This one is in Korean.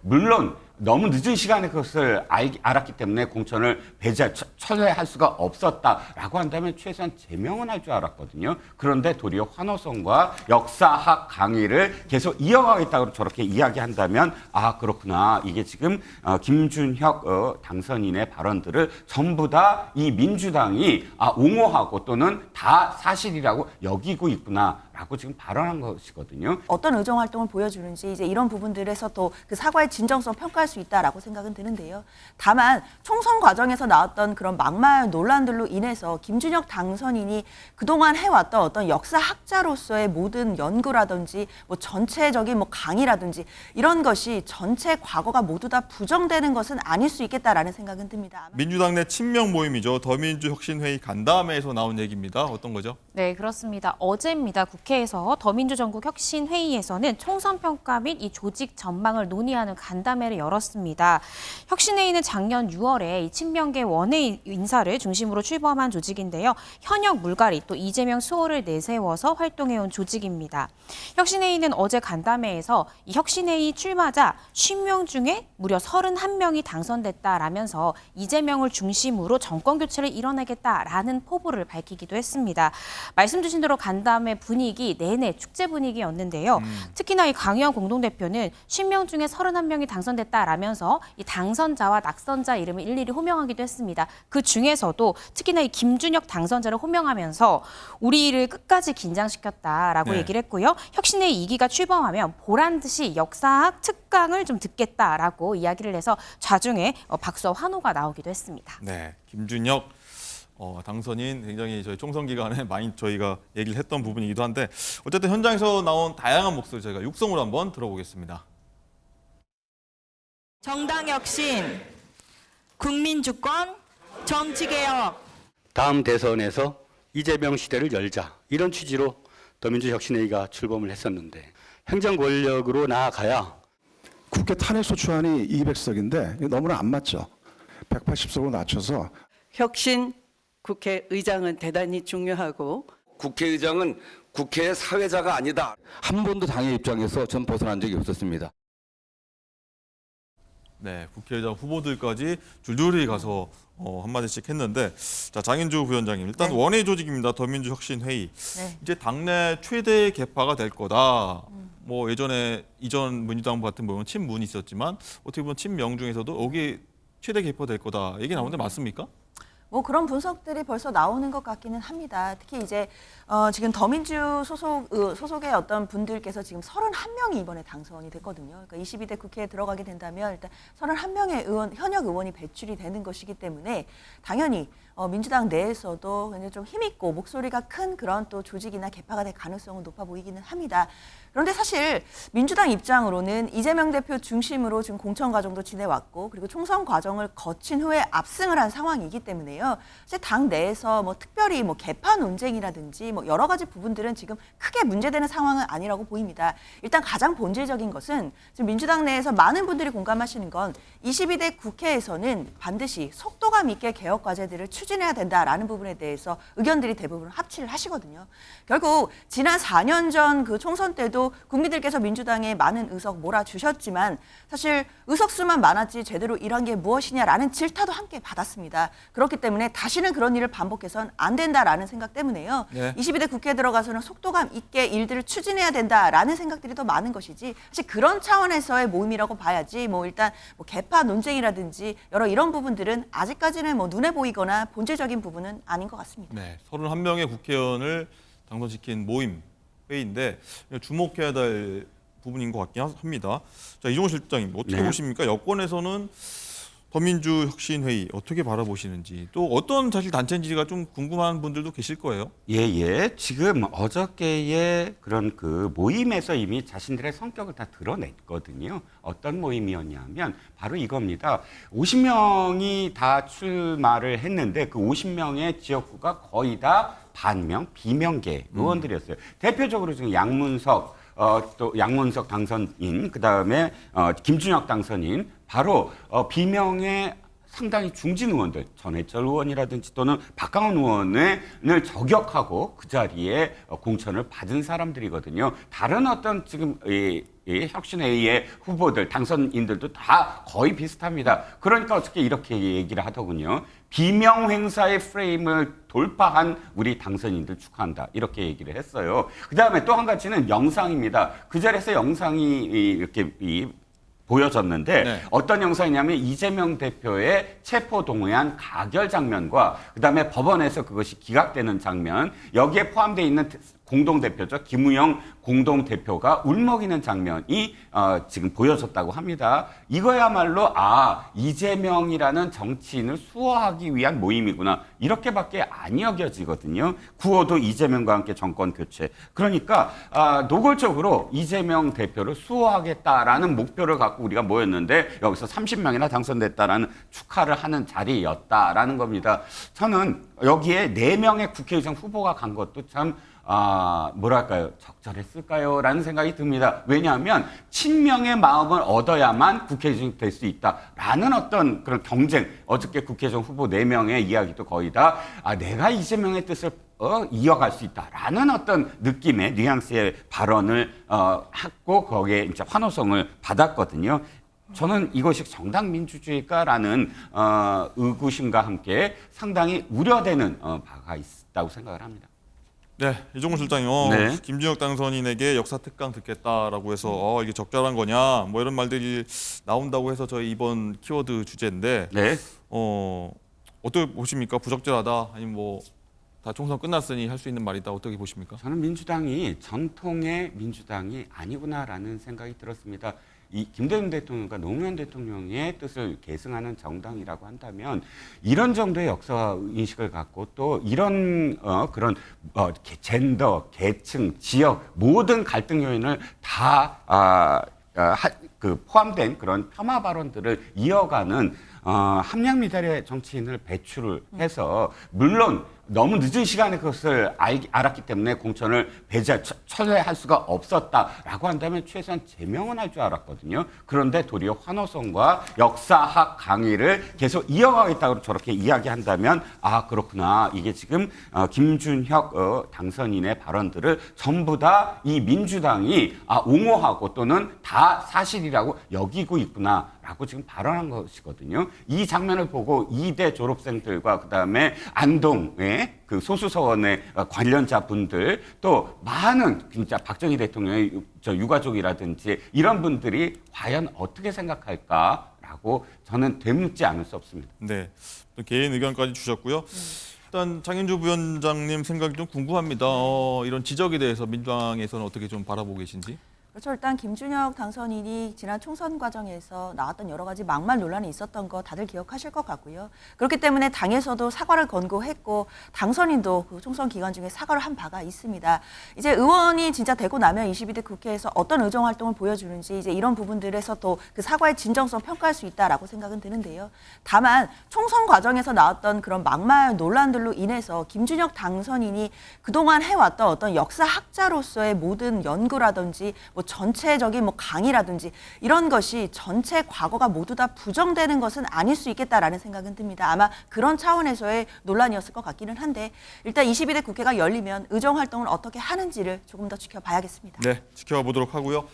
물론 너무 늦은 시간에 그것을 알았기 때문에 공천을 철회할 수가 없었다라고 한다면 최소한 제명은 할 줄 알았거든요. 그런데 도리어 환호성과 역사학 강의를 계속 이어가겠다고 저렇게 이야기한다면 아 그렇구나. 이게 지금 김준혁 당선인의 발언들을 전부 다 이 민주당이 옹호하고 또는 다 사실이라고 여기고 있구나라고 지금 발언한 것이거든요. 어떤 의정 활동을 보여주는지 이제 이런 부분들에서 또 그 사과의 진정성 평가할 수 있다라고 생각은 드는데요. 다만 총선 과정에서 나왔던 그런 막말 논란들로 인해서 김준혁 당선인이 그동안 해왔던 어떤 역사학자로서의 모든 연구라든지 뭐 전체적인 뭐 강의라든지 이런 것이 전체 과거가 모두 다 부정되는 것은 아닐 수 있겠다라는 생각은 듭니다. 민주당 내 친명 모임이죠. 더민주혁신회의 간담회에서 나온 얘기입니다. 어떤 거죠? 네, 그렇습니다. 어제입니다. 국회에서 더민주전국혁신회의에서는 총선평가 및 이 조직 전망을 논의하는 간담회를 열었습니다. 혁신회의는 작년 6월에 이 친명계 원외 인사를 중심으로 출범한 조직인데요. 현역 물갈이 또 이재명 수호를 내세워서 활동해온 조직입니다. 혁신회의는 어제 간담회에서 이 혁신회의 출마자 50명 중에 무려 31명이 당선됐다라면서 이재명을 중심으로 정권교체를 이뤄내겠다라는 포부를 밝히기도 했습니다. 말씀 주신 대로 간담회 분위기 내내 축제 분위기였는데요. 특히나 이 강의원 공동대표는 50명 중에 31명이 당선됐다라면서 이 당선자와 낙선자 이름을 일일이 호명하기도 했습니다. 그 중에서도 특히나 이 김준혁 당선자를 호명하면서 우리를 끝까지 긴장시켰다라고 얘기를 했고요. 혁신의 2기가 출범하면 보란 듯이 역사학 특강을 좀 듣겠다라고 이야기를 해서 좌중에 박수와 환호가 나오기도 했습니다. 네, 김준혁 당선인 굉장히 저희 총선 기간에 많이 저희가 얘기를 했던 부분이기도 한데 어쨌든 현장에서 나온 다양한 목소리 저희가 육성으로 한번 들어보겠습니다. 정당 혁신, 국민 주권, 정치 개혁. 다음 대선에서 이재명 시대를 열자 이런 취지로 더민주혁신회의가 출범을 했었는데 행정 권력으로 나아가야 국회 탄핵소추안이 200석인데 너무나 안 맞죠. 180석으로 낮춰서 혁신 국회의장은 대단히 중요하고 국회의장은 국회의 사회자가 아니다. 한 번도 당의 입장에서 전 벗어난 적이 없었습니다. 네, 국회의장 후보들까지 줄줄이 가서 한마디씩 했는데 자 장인주 부위원장님 일단 원외 조직입니다. 더민주혁신회의 네. 이제 당내 최대 개파가 될 거다. 뭐 예전에 이전 민주당 같은 경우는 친문이 있었지만 어떻게 보면 친명 중에서도 여기 최대 개파 될 거다 얘기 나오는데 맞습니까? 뭐 그런 분석들이 벌써 나오는 것 같기는 합니다. 특히 이제 지금 더민주 소속의 어떤 분들께서 지금 31명이 이번에 당선이 됐거든요. 그러니까 22대 국회에 들어가게 된다면 일단 31명의 현역 의원이 배출이 되는 것이기 때문에 당연히 민주당 내에서도 굉장히 좀 힘있고 목소리가 큰 그런 또 조직이나 개파가 될 가능성은 높아 보이기는 합니다. 그런데 사실 민주당 입장으로는 이재명 대표 중심으로 지금 공천 과정도 지내왔고 그리고 총선 과정을 거친 후에 압승을 한 상황이기 때문에요. 이제 당 내에서 뭐 특별히 뭐 개파 논쟁이라든지 뭐 여러 가지 부분들은 지금 크게 문제되는 상황은 아니라고 보입니다. 일단 가장 본질적인 것은 지금 민주당 내에서 많은 분들이 공감하시는 건 22대 국회에서는 반드시 속도감 있게 개혁 과제들을 추진해야 된다라는 부분에 대해서 의견들이 대부분 합치를 하시거든요. 결국 지난 4년 전 그 총선 때도 국민들께서 민주당에 많은 의석 몰아주셨지만 사실 의석수만 많았지 제대로 일한 게 무엇이냐라는 질타도 함께 받았습니다. 그렇기 때문에 다시는 그런 일을 반복해서는 안 된다라는 생각 때문에요. 네. 22대 국회에 들어가서는 속도감 있게 일들을 추진해야 된다라는 생각들이 더 많은 것이지 사실 그런 차원에서의 모임이라고 봐야지 뭐 일단 뭐 개파 논쟁이라든지 여러 이런 부분들은 아직까지는 뭐 눈에 보이거나 본질적인 부분은 아닌 것 같습니다. 네, 31명의 국회의원을 당선시킨 모임 회의인데 주목해야 될 부분인 것 같긴 합니다. 자, 이종호 실장님 어떻게 보십니까? 여권에서는 더민주혁신회의 어떻게 바라보시는지 또 어떤 사실 단체인지가 좀 궁금한 분들도 계실 거예요. 예. 지금 어저께의 그런 그 모임에서 이미 자신들의 성격을 다 드러냈거든요. 어떤 모임이었냐면 바로 이겁니다. 50명이 다 출마를 했는데 그 50명의 지역구가 거의 다 반명, 비명계 의원들이었어요. 대표적으로 지금 또 양문석 당선인, 그 다음에 김준혁 당선인, 바로 비명의 상당히 중진 의원들, 전해철 의원이라든지 또는 박강원 의원을 저격하고 그 자리에 공천을 받은 사람들이거든요. 다른 어떤 지금 이 혁신회의의 후보들, 당선인들도 다 거의 비슷합니다. 그러니까 어떻게 이렇게 얘기를 하더군요. 비명 행사의 프레임을 돌파한 우리 당선인들 축하한다. 이렇게 얘기를 했어요. 그 다음에 또 한 가지는 영상입니다. 그 자리에서 영상이 이렇게 보여졌는데 네. 어떤 영상이냐면 이재명 대표의 체포동의안 가결 장면과 그다음에 법원에서 그것이 기각되는 장면, 여기에 포함되어 있는 공동대표죠. 김우영 공동대표가 울먹이는 장면이 지금 보여졌다고 합니다. 이거야말로 이재명이라는 정치인을 수호하기 위한 모임이구나. 이렇게밖에 안 여겨지거든요. 구호도 이재명과 함께 정권 교체. 그러니까 노골적으로 이재명 대표를 수호하겠다라는 목표를 갖고 우리가 모였는데 여기서 30명이나 당선됐다라는 축하를 하는 자리였다라는 겁니다. 저는 여기에 4명의 국회의장 후보가 간 것도 참 뭐랄까요, 적절했을까요? 라는 생각이 듭니다. 왜냐하면 친명의 마음을 얻어야만 국회의장이 될 수 있다라는 어떤 그런 경쟁, 어저께 국회의장 후보 4명의 이야기도 거의 다 내가 이재명의 뜻을 이어갈 수 있다라는 어떤 느낌의 뉘앙스의 발언을 하고 거기에 이제 환호성을 받았거든요. 저는 이것이 정당 민주주의가라는 의구심과 함께 상당히 우려되는 바가 있다고 생각을 합니다. 네, 이종훈 실장이 네. 김준혁 당선인에게 역사 특강 듣겠다라고 해서 이게 적절한 거냐 뭐 이런 말들이 나온다고 해서 저희 이번 키워드 주제인데 네. 어떻게 보십니까? 부적절하다 아니면 뭐 다 총선 끝났으니 할 수 있는 말이다 어떻게 보십니까? 저는 민주당이 전통의 민주당이 아니구나라는 생각이 들었습니다. 이 김대중 대통령과 노무현 대통령의 뜻을 계승하는 정당이라고 한다면 이런 정도의 역사 인식을 갖고 또 이런 그런 젠더, 계층, 지역 모든 갈등 요인을 다 포함된 그런 폄하 발언들을 이어가는 함량 미달의 정치인을 배출을 해서 물론 너무 늦은 시간에 그것을 알았기 때문에 공천을 철회할 수가 없었다라고 한다면 최소한 제명은 할 줄 알았거든요. 그런데 도리어 환호성과 역사학 강의를 계속 이어가겠다고 저렇게 이야기한다면 그렇구나. 이게 지금 김준혁 당선인의 발언들을 전부 다 이 민주당이 옹호하고 또는 다 사실이라고 여기고 있구나. 라고 지금 발언한 것이거든요. 이 장면을 보고 2대 졸업생들과 그다음에 안동의 그 소수서원의 관련자 분들 또 많은 진짜 박정희 대통령의 유가족이라든지 이런 분들이 과연 어떻게 생각할까라고 저는 되묻지 않을 수 없습니다. 네, 또 개인 의견까지 주셨고요. 일단 장윤주 부위원장님 생각이 좀 궁금합니다. 이런 지적에 대해서 민주당에서는 어떻게 좀 바라보고 계신지? 그렇죠. 일단 김준혁 당선인이 지난 총선 과정에서 나왔던 여러 가지 막말 논란이 있었던 거 다들 기억하실 것 같고요. 그렇기 때문에 당에서도 사과를 권고했고 당선인도 그 총선 기간 중에 사과를 한 바가 있습니다. 이제 의원이 진짜 되고 나면 22대 국회에서 어떤 의정 활동을 보여주는지 이제 이런 부분들에서 또 그 사과의 진정성 평가할 수 있다라고 생각은 드는데요. 다만 총선 과정에서 나왔던 그런 막말 논란들로 인해서 김준혁 당선인이 그동안 해왔던 어떤 역사학자로서의 모든 연구라든지 뭐 전체적인 뭐 강의라든지 이런 것이 전체 과거가 모두 다 부정되는 것은 아닐 수 있겠다라는 생각은 듭니다. 아마 그런 차원에서의 논란이었을 것 같기는 한데 일단 22대 국회가 열리면 의정 활동을 어떻게 하는지를 조금 더 지켜봐야겠습니다. 네, 지켜보도록 하고요.